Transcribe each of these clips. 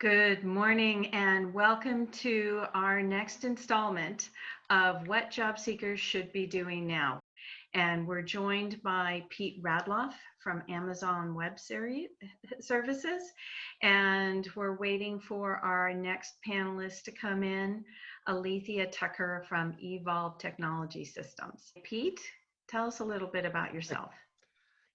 Good morning and welcome to our next installment of What Job Seekers Should Be Doing Now. And we're joined by Pete Radloff from Amazon Web Services. And we're waiting for our next panelist to come in, Alethea Tucker from Evolve Technology Systems. Pete, tell us a little bit about yourself.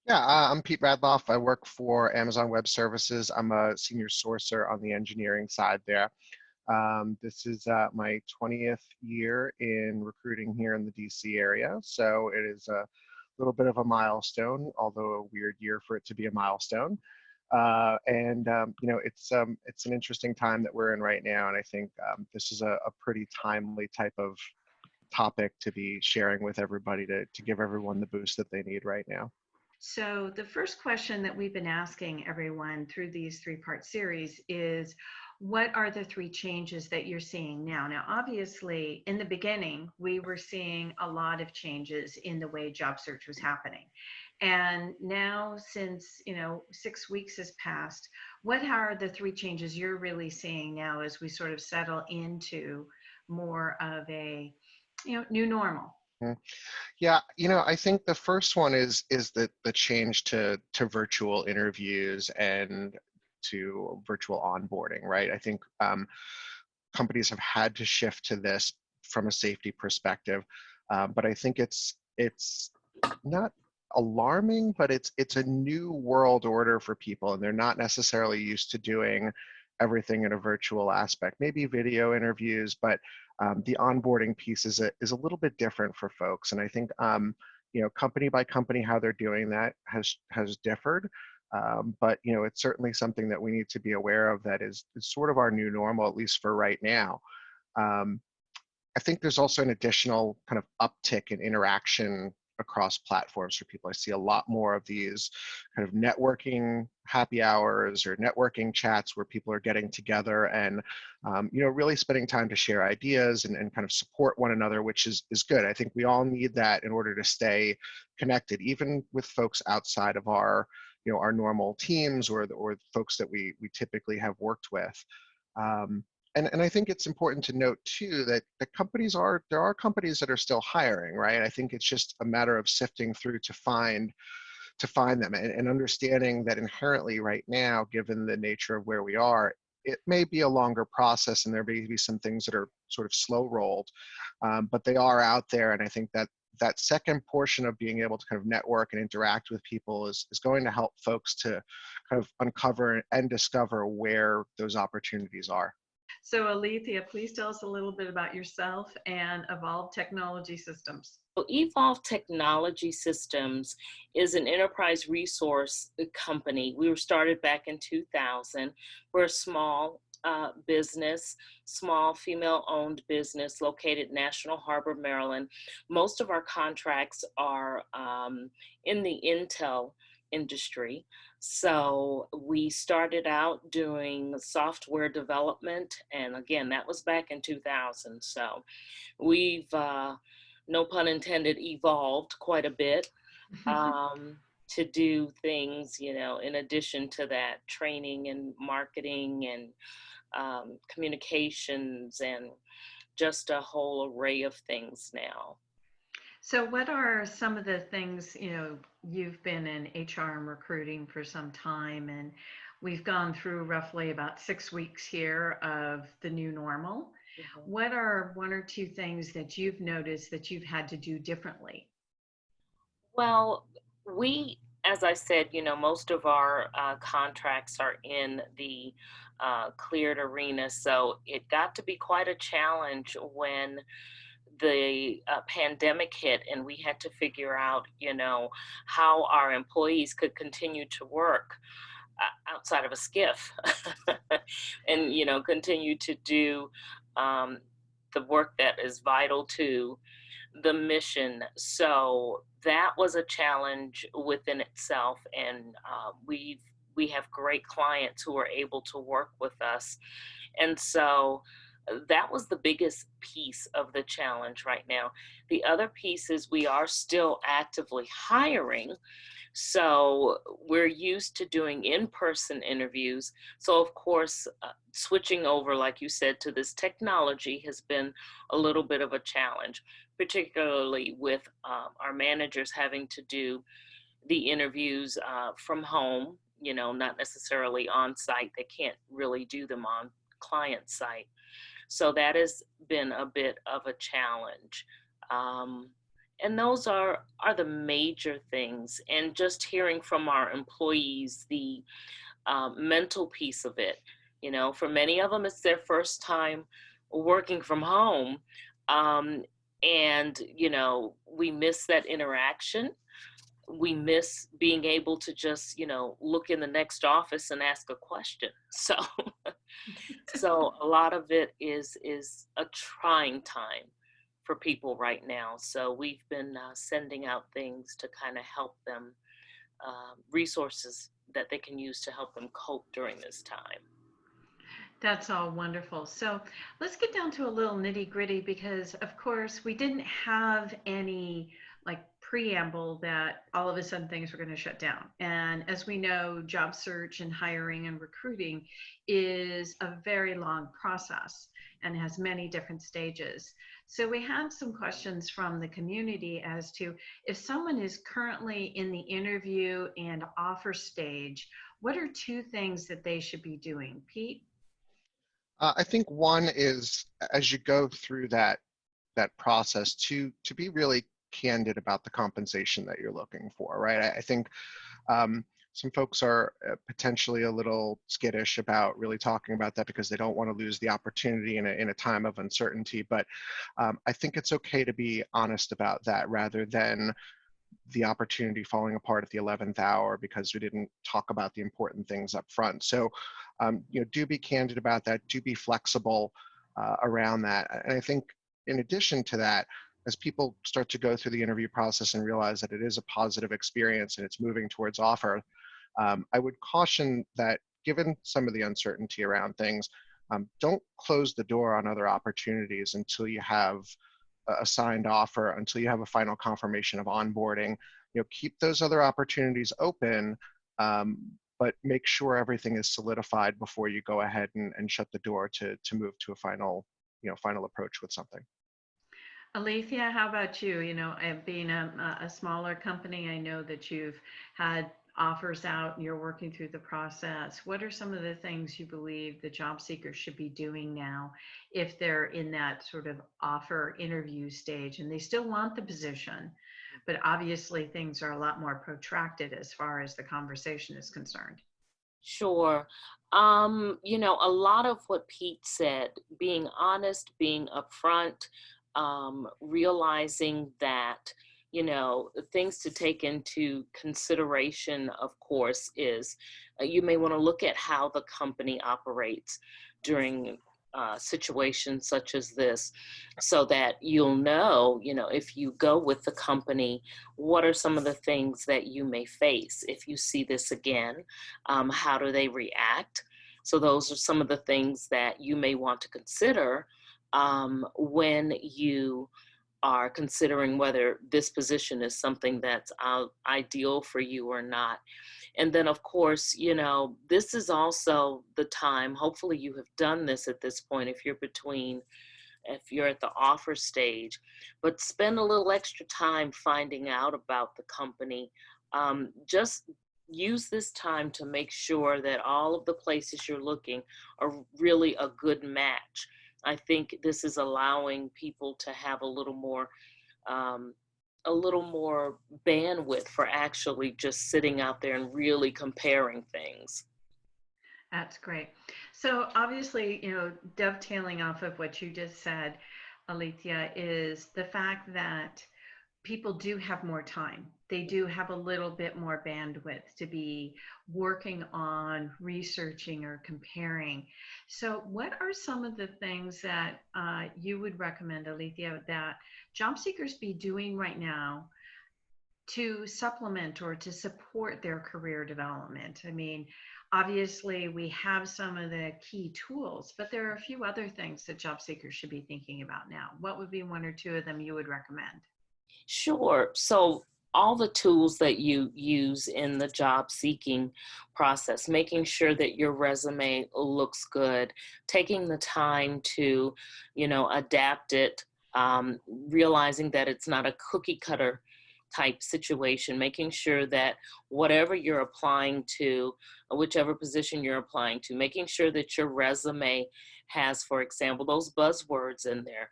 Yeah, I'm Pete Radloff. I work for Amazon Web Services. I'm a senior sourcer on the engineering side there. This is my 20th year in recruiting here in the DC area, so it is a little bit of a milestone, although a weird year for it to be a milestone. It's an interesting time that we're in right now, and I think this is a pretty timely type of topic to be sharing with everybody to give everyone the boost that they need right now. So the first question that we've been asking everyone through these three-part series is, what are the three changes that you're seeing now? Now, obviously, in the beginning, we were seeing a lot of changes in the way job search was happening. And now, since 6 weeks has passed, what are the three changes you're really seeing now as we sort of settle into more of a new normal? Yeah, I think the first one is the change to virtual interviews and to virtual onboarding, right? I think companies have had to shift to this from a safety perspective, but I think it's not alarming, but it's a new world order for people, and they're not necessarily used to doing everything in a virtual aspect. Maybe video interviews, but the onboarding piece is a little bit different for folks. And I think company by company, how they're doing that has differed. But it's certainly something that we need to be aware of, that is sort of our new normal, at least for right now. I think there's also an additional kind of uptick in interaction across platforms for people. I see a lot more of these kind of networking happy hours or networking chats where people are getting together and really spending time to share ideas and kind of support one another, which is good. I think we all need that in order to stay connected, even with folks outside of our our normal teams or the folks that we typically have worked with. And I think it's important to note too that there are companies that are still hiring, right? I think it's just a matter of sifting through to find them and understanding that inherently right now, given the nature of where we are, it may be a longer process and there may be some things that are sort of slow rolled, but they are out there. And I think that second portion of being able to kind of network and interact with people is going to help folks to kind of uncover and discover where those opportunities are. So Alethea, please tell us a little bit about yourself and Evolve Technology Systems. Evolve Technology Systems is an enterprise resource company. We were started back in 2000. We're a small business, small female-owned business located in National Harbor, Maryland. Most of our contracts are in the Intel industry. So we started out doing software development, and again, that was back in 2000. So we've, no pun intended, evolved quite a bit to do things, in addition to that, training and marketing and communications and just a whole array of things now. So what are some of the things, you've been in HR and recruiting for some time, and we've gone through roughly about 6 weeks here of the new normal. Mm-hmm. What are one or two things that you've noticed that you've had to do differently? Well, as I said, most of our contracts are in the cleared arena. So it got to be quite a challenge when the pandemic hit and we had to figure out, how our employees could continue to work outside of a skiff and, continue to do the work that is vital to the mission. So that was a challenge within itself. And we have great clients who are able to work with us. And so that was the biggest piece of the challenge right now. The other piece is we are still actively hiring. So we're used to doing in-person interviews. So of course, switching over, like you said, to this technology has been a little bit of a challenge, particularly with our managers having to do the interviews from home, not necessarily on site. They can't really do them on client site. So that has been a bit of a challenge. Um, and those are the major things. And just hearing from our employees, the mental piece of it, for many of them, it's their first time working from home. Um, and, we miss that interaction. We miss being able to just, look in the next office and ask a question. So a lot of it is a trying time for people right now. So we've been sending out things to kind of help them, resources that they can use to help them cope during this time. That's all wonderful. So let's get down to a little nitty gritty because, of course, we didn't have any like preamble that all of a sudden things were going to shut down. And as we know, job search and hiring and recruiting is a very long process and has many different stages. So we have some questions from the community as to if someone is currently in the interview and offer stage, what are two things that they should be doing? Pete? I think one is as you go through that process to be really candid about the compensation that you're looking for, right? I think some folks are potentially a little skittish about really talking about that because they don't want to lose the opportunity in a time of uncertainty. But I think it's okay to be honest about that rather than the opportunity falling apart at the 11th hour because we didn't talk about the important things up front. So, do be candid about that. Do be flexible around that. And I think in addition to that, as people start to go through the interview process and realize that it is a positive experience and it's moving towards offer, I would caution that given some of the uncertainty around things, don't close the door on other opportunities until you have a signed offer, until you have a final confirmation of onboarding. Keep those other opportunities open, but make sure everything is solidified before you go ahead and shut the door to move to a final approach with something. Alethea, how about you? Being a smaller company, I know that you've had offers out and you're working through the process. What are some of the things you believe the job seekers should be doing now if they're in that sort of offer interview stage and they still want the position, but obviously things are a lot more protracted as far as the conversation is concerned? Sure. A lot of what Pete said, being honest, being upfront, realizing that, things to take into consideration, of course, is you may want to look at how the company operates during situations such as this so that you'll know, if you go with the company, what are some of the things that you may face if you see this again? How do they react? So those are some of the things that you may want to consider when you are considering whether this position is something that's ideal for you or not. And then, of course, this is also the time, hopefully you have done this at this point if you're at the offer stage, but spend a little extra time finding out about the company. Just use this time to make sure that all of the places you're looking are really a good match. I think this is allowing people to have um, a little more bandwidth for actually just sitting out there and really comparing things. That's great. So obviously, dovetailing off of what you just said, Alethea, is the fact that people do have more time. They do have a little bit more bandwidth to be working on researching or comparing. So what are some of the things that you would recommend, Alethea, that job seekers be doing right now to supplement or to support their career development? I mean, obviously we have some of the key tools, but there are a few other things that job seekers should be thinking about now. What would be one or two of them you would recommend? Sure. So all the tools that you use in the job seeking process, making sure that your resume looks good, taking the time to, adapt it, realizing that it's not a cookie cutter type situation, making sure that whatever you're applying to, whichever position you're applying to, making sure that your resume has, for example, those buzzwords in there.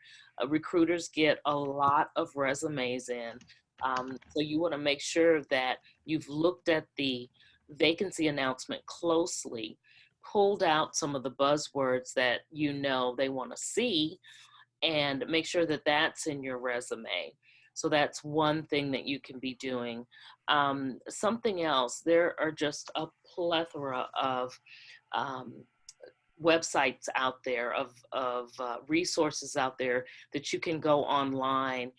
Recruiters get a lot of resumes in. So you want to make sure that you've looked at the vacancy announcement closely, pulled out some of the buzzwords that they want to see, and make sure that that's in your resume. So that's one thing that you can be doing. Something else, there are just a plethora of um, websites out there, of resources out there that you can go online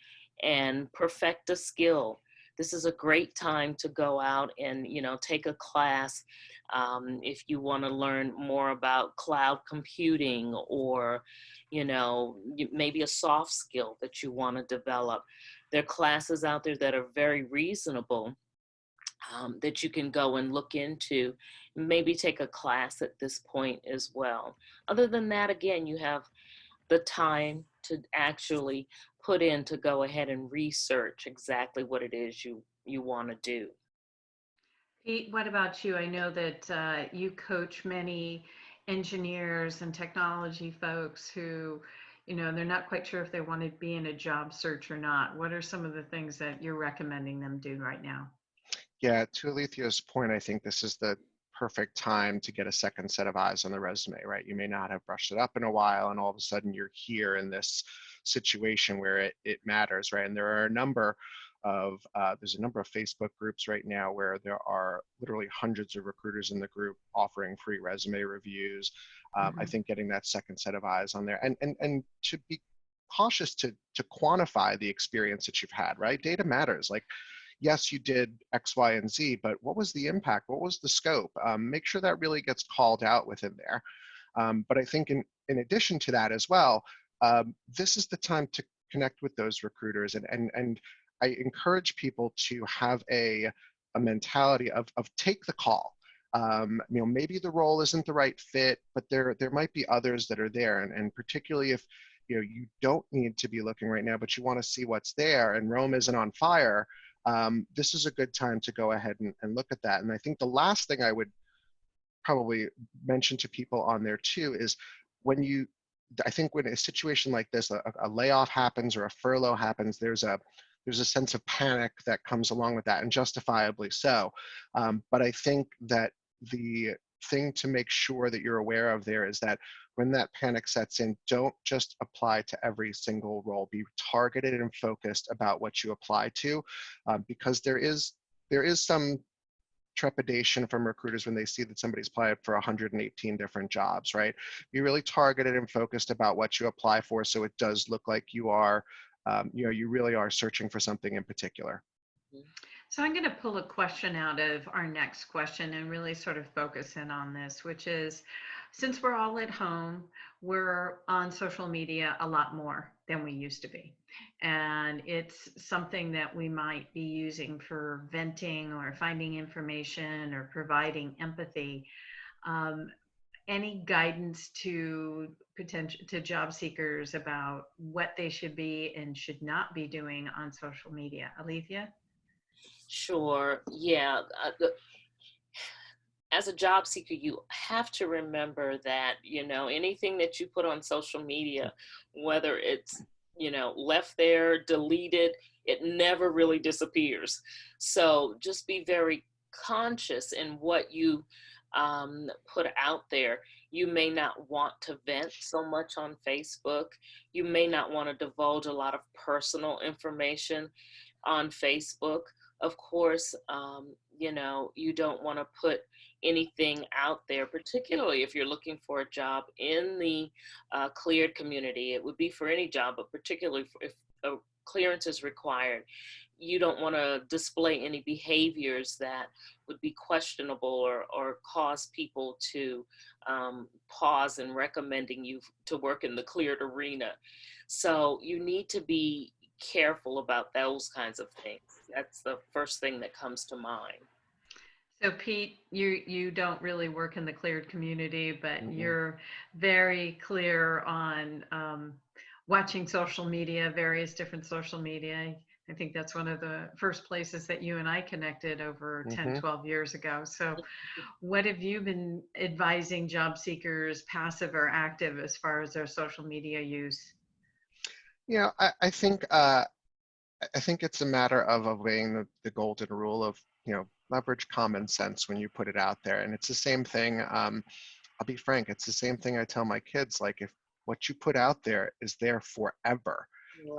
and perfect a skill. This is a great time to go out and take a class, if you want to learn more about cloud computing, or maybe a soft skill that you want to develop. There are classes out there that are very reasonable, that you can go and look into, maybe take a class at this point as well. Other than that, again, you have the time to actually put in to go ahead and research exactly what it is you want to do. Pete, what about you? I know that you coach many engineers and technology folks who, they're not quite sure if they want to be in a job search or not. What are some of the things that you're recommending them do right now? Yeah, to Alethia's point, I think this is the perfect time to get a second set of eyes on the resume, right? You may not have brushed it up in a while, and all of a sudden you're here in this situation where it matters, right? And there are a number of there's a number of Facebook groups right now where there are literally hundreds of recruiters in the group offering free resume reviews. I think getting that second set of eyes on there, and to be cautious to quantify the experience that you've had, right? Data matters. Like, yes, you did X, Y, and Z, but what was the impact? What was the scope? Make sure that really gets called out within there. But I think in addition to that as well, this is the time to connect with those recruiters. And I encourage people to have a mentality of take the call. Maybe the role isn't the right fit, but there might be others that are there. And particularly if you don't need to be looking right now, but you want to see what's there and Rome isn't on fire, this is a good time to go ahead and look at that. And I think the last thing I would probably mention to people on there too is I think when a situation like this, a layoff happens or a furlough happens, there's a sense of panic that comes along with that, and justifiably so. But I think that the thing to make sure that you're aware of there is that when that panic sets in, don't just apply to every single role. Be targeted and focused about what you apply to, because there is some trepidation from recruiters when they see that somebody's applied for 118 different jobs, right? Be really targeted and focused about what you apply for, so it does look like you are, you really are searching for something in particular. So I'm going to pull a question out of our next question and really sort of focus in on this, which is, since we're all at home, we're on social media a lot more than we used to be. And it's something that we might be using for venting or finding information or providing empathy. Any guidance to job seekers about what they should be and should not be doing on social media? Alethea? Sure. Yeah. As a job seeker, you have to remember that, anything that you put on social media, whether it's, left there, deleted, it never really disappears. So just be very conscious in what you put out there. You may not want to vent so much on Facebook. You may not want to divulge a lot of personal information on Facebook. Of course, you don't want to put anything out there, particularly if you're looking for a job in the cleared community. It would be for any job, but particularly if a clearance is required. You don't want to display any behaviors that would be questionable or cause people to pause in recommending you to work in the cleared arena. So you need to be careful about those kinds of things. That's the first thing that comes to mind. So Pete, you don't really work in the cleared community, but Mm-mm. you're very clear on watching social media, various different social media. I think that's one of the first places that you and I connected over 10, Mm-hmm. 12 years ago. So what have you been advising job seekers, passive or active, as far as their social media use? Yeah, I think it's a matter of obeying the golden rule of, leverage common sense when you put it out there. And it's the same thing. I'll be frank, it's the same thing I tell my kids. Like, if what you put out there is there forever,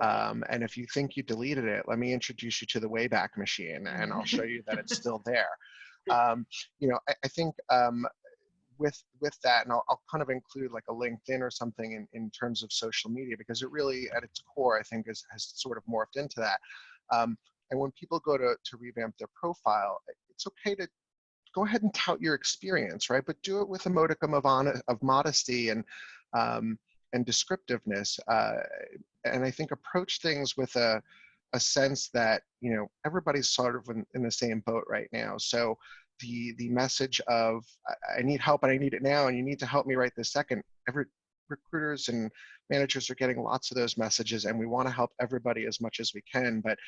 Right. and if you think you deleted it, let me introduce you to the Wayback Machine, and I'll show you that it's still there. Um, I think with that, and I'll kind of include like a LinkedIn or something in terms of social media, because it really, at its core, I think has sort of morphed into that. And when people go to revamp their profile, it's okay to go ahead and tout your experience, right? But do it with a modicum of modesty and descriptiveness. And I think approach things with a sense that, everybody's sort of in the same boat right now. So the message of I need help and I need it now and you need to help me right this second. Every recruiters and managers are getting lots of those messages, and we want to help everybody as much as we can. But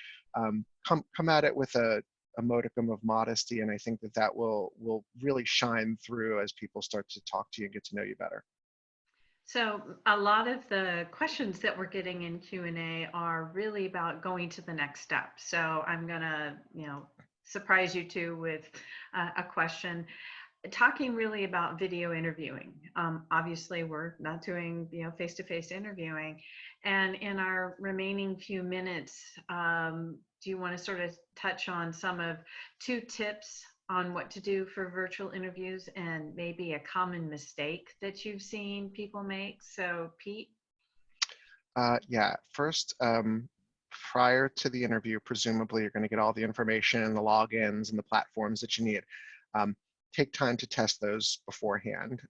come at it with a modicum of modesty, and I think that will really shine through as people start to talk to you and get to know you better. So a lot of the questions that we're getting in Q&A are really about going to the next step. So I'm gonna, surprise you too with a question talking really about video interviewing. Obviously, we're not doing face-to-face interviewing, and in our remaining few minutes, do you want to sort of touch on some of 2 tips on what to do for virtual interviews and maybe a common mistake that you've seen people make? So, Pete. Yeah, first, prior to the interview, presumably you're going to get all the information and the logins and the platforms that you need. Um, Take time to test those beforehand.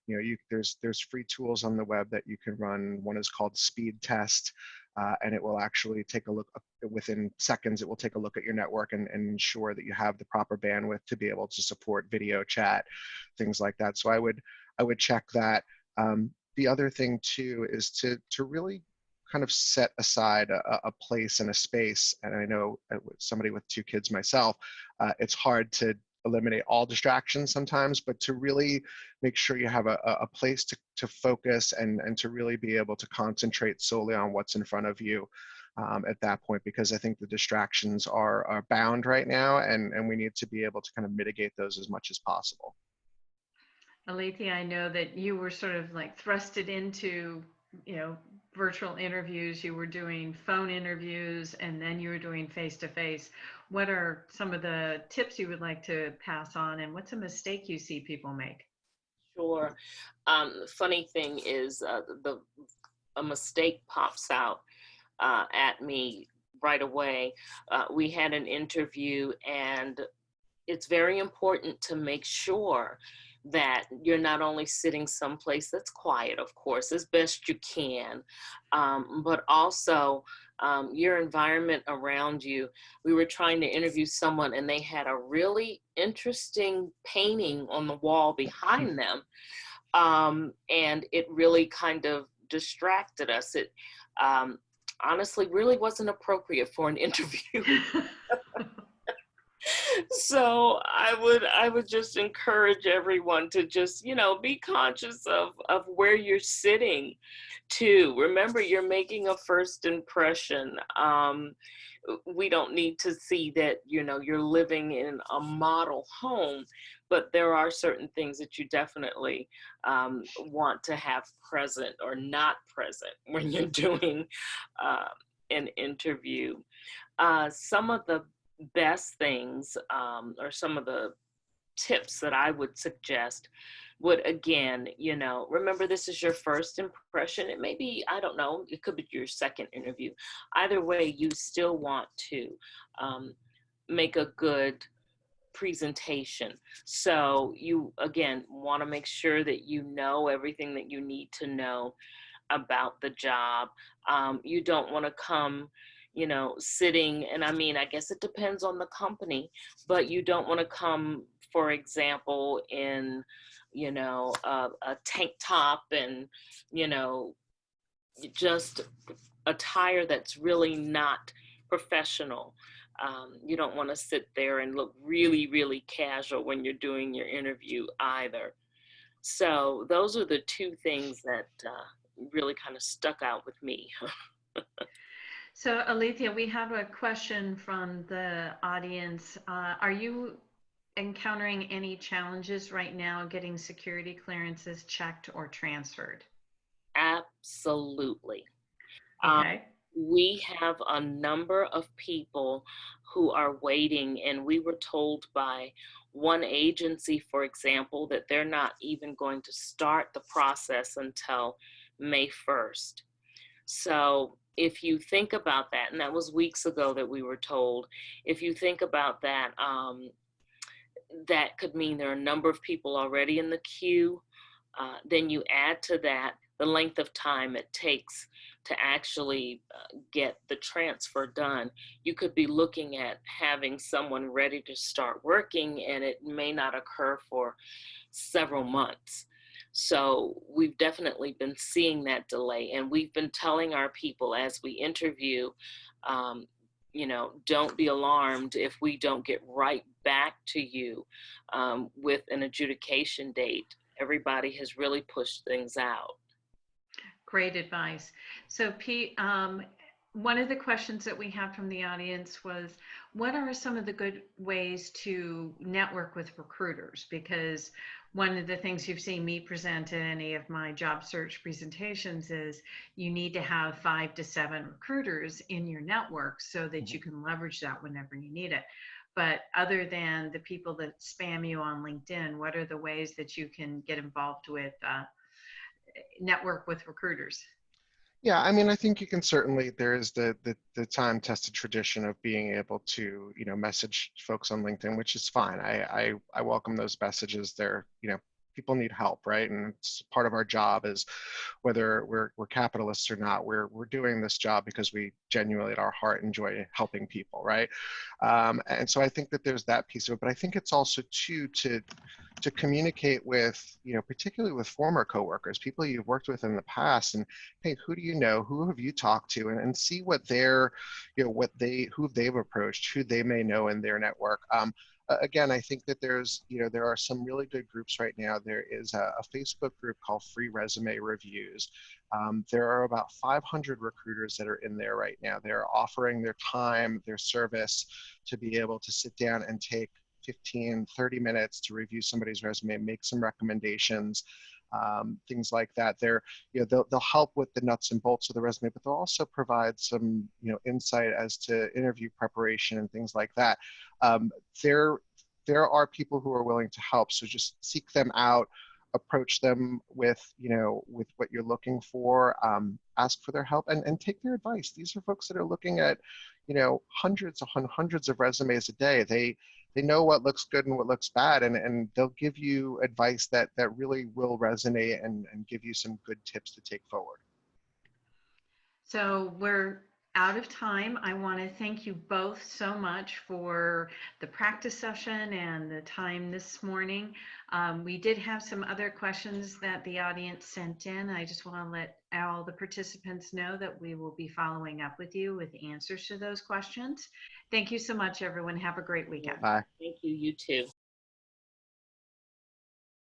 There's free tools on the web that you can run. One is called Speed Test, and it will actually take a look within seconds. It will take a look at your network and ensure that you have the proper bandwidth to be able to support video chat, things like that. So I would check that. The other thing too is to really kind of set aside a place and a space. And I know somebody with 2 kids myself, it's hard to eliminate all distractions sometimes, but to really make sure you have a place to focus and to really be able to concentrate solely on what's in front of you at that point, because I think the distractions are bound right now, and we need to be able to kind of mitigate those as much as possible. Alethea, I know that you were sort of like thrusted into, virtual interviews. You were doing phone interviews and then you were doing face-to-face. What are some of the tips you would like to pass on, and what's a mistake you see people make? Sure. Funny thing is, a mistake pops out at me right away. We had an interview, and it's very important to make sure that you're not only sitting someplace that's quiet, of course, as best you can, but also your environment around you. We were trying to interview someone, and they had a really interesting painting on the wall behind them, and it really kind of distracted us. It honestly really wasn't appropriate for an interview. So I would just encourage everyone to just, be conscious of where you're sitting too. Remember, you're making a first impression. We don't need to see that, you're living in a model home, but there are certain things that you definitely want to have present or not present when you're doing an interview. Some of the best things, or some of the tips that I would suggest would, again, remember, this is your first impression. It may be, I don't know, it could be your second interview. Either way, you still want to make a good presentation. So you, again, want to make sure that you know everything that you need to know. about the job. You don't want to come, sitting, and I mean, I guess it depends on the company, but you don't want to come, for example, in, a tank top and, you know, just attire that's really not professional. You don't want to sit there and look really, really casual when you're doing your interview either. So those are the two things that really kind of stuck out with me. So, Alethea, we have a question from the audience. Are you encountering any challenges right now getting security clearances checked or transferred? Absolutely. Um, Okay. we have a number of people who are waiting, and we were told by one agency, for example, that they're not even going to start the process until May 1st. So if you think about that, and that was weeks ago that we were told, if you think about that, that could mean there are a number of people already in the queue. Then you add to that the length of time it takes to actually get the transfer done. You could be looking at having someone ready to start working, and it may not occur for several months. So we've definitely been seeing that delay, and we've been telling our people as we interview, don't be alarmed if we don't get right back to you with an adjudication date. Everybody has really pushed things out. Great advice. So, Pete, one of the questions that we have from the audience was, what are some of the good ways to network with recruiters? Because one of the things you've seen me present in any of my job search presentations is you need to have 5 to 7 recruiters in your network so that you can leverage that whenever you need it. But other than the people that spam you on LinkedIn, what are the ways that you can get involved with network with recruiters? Yeah, I mean, I think you can certainly, there is the time tested tradition of being able to, message folks on LinkedIn, which is fine. I welcome those messages. They're, people need help, right? And it's part of our job is whether we're capitalists or not, we're doing this job because we genuinely at our heart enjoy helping people, right? And so I think that there's that piece of it, but I think it's also too to communicate with, particularly with former coworkers, people you've worked with in the past, and hey, who do you know? Who have you talked to? And see what they're, who they've approached, who they may know in their network. Again, I think that there are some really good groups right now. There is a Facebook group called Free Resume Reviews. There are about 500 recruiters that are in there right now. They're offering their time, their service to be able to sit down and take 15, 30 minutes to review somebody's resume, make some recommendations, things like that. They'll help with the nuts and bolts of the resume, but they'll also provide some, insight as to interview preparation and things like that. There are people who are willing to help, so just seek them out, approach them with, with what you're looking for, ask for their help, and take their advice. These are folks that are looking at, hundreds upon hundreds of resumes a day. They know what looks good and what looks bad, and they'll give you advice that really will resonate and give you some good tips to take forward. So we're out of time. I want to thank you both so much for the practice session and the time this morning. We did have some other questions that the audience sent in. I just want to let all the participants know that we will be following up with you with answers to those questions. Thank you so much, everyone. Have a great weekend. Bye. Thank you. You too.